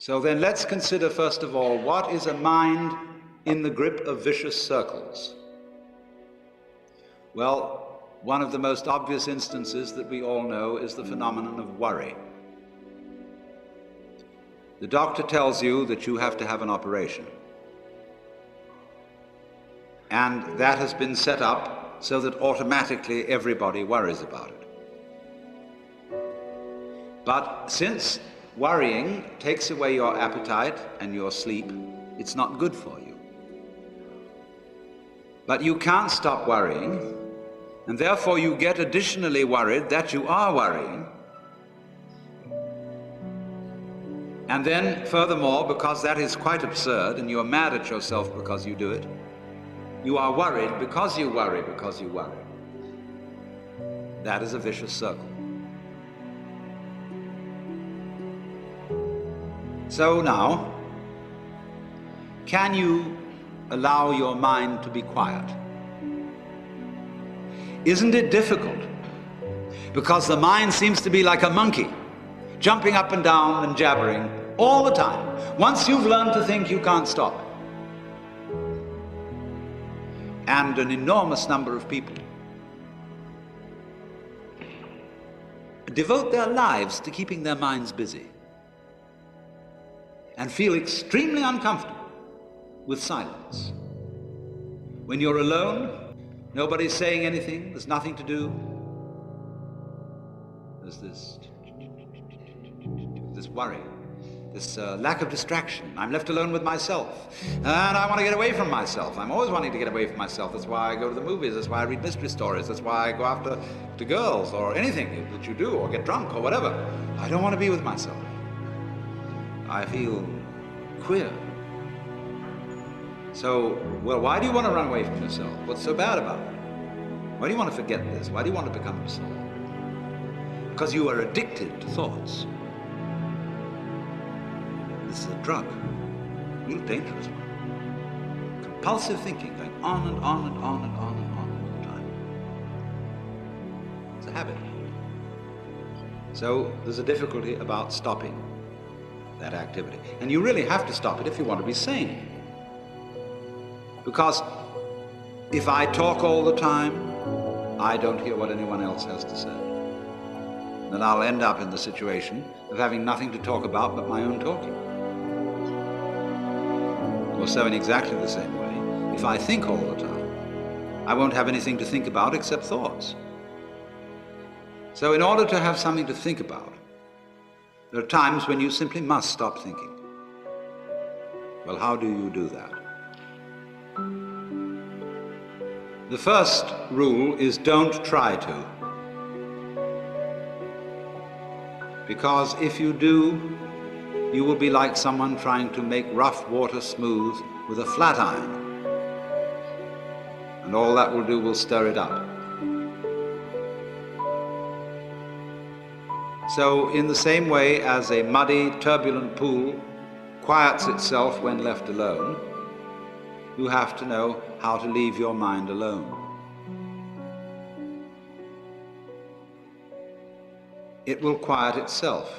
So then let's consider first of all, what is a mind in the grip of vicious circles? Well, one of the most obvious instances that we all know is the phenomenon of worry. The doctor tells you that you have to have an operation. And that has been set up so that automatically everybody worries about it. But since worrying takes away your appetite and your sleep, it's not good for you. But you can't stop worrying, and therefore you get additionally worried that you are worrying. And then, furthermore, because that is quite absurd, and you are mad at yourself because you do it, you are worried because you worry because you worry. That is a vicious circle. So now, can you allow your mind to be quiet? Isn't it difficult? Because the mind seems to be like a monkey, jumping up and down and jabbering all the time. Once you've learned to think, you can't stop. And an enormous number of people devote their lives to keeping their minds busy and feel extremely uncomfortable with silence. When you're alone, nobody's saying anything, there's nothing to do. There's this worry, this lack of distraction. I'm left alone with myself, and I want to get away from myself. I'm always wanting to get away from myself. That's why I go to the movies, that's why I read mystery stories, that's why I go after girls or anything that you do, or get drunk or whatever. I don't want to be with myself. I feel queer. So, well, why do you want to run away from yourself? What's so bad about it? Why do you want to forget this? Why do you want to become yourself? Because you are addicted to thoughts. This is a drug, a real dangerous one. Compulsive thinking, going on and on and on and on and on all the time. It's a habit. So there's a difficulty about stopping that activity. And you really have to stop it if you want to be sane. Because if I talk all the time, I don't hear what anyone else has to say. Then I'll end up in the situation of having nothing to talk about but my own talking. Or so in exactly the same way, if I think all the time, I won't have anything to think about except thoughts. So in order to have something to think about, there are times when you simply must stop thinking. Well, how do you do that? The first rule is don't try to. Because if you do, you will be like someone trying to make rough water smooth with a flat iron. And all that will do will stir it up. So in the same way as a muddy, turbulent pool quiets itself when left alone, you have to know how to leave your mind alone. It will quiet itself.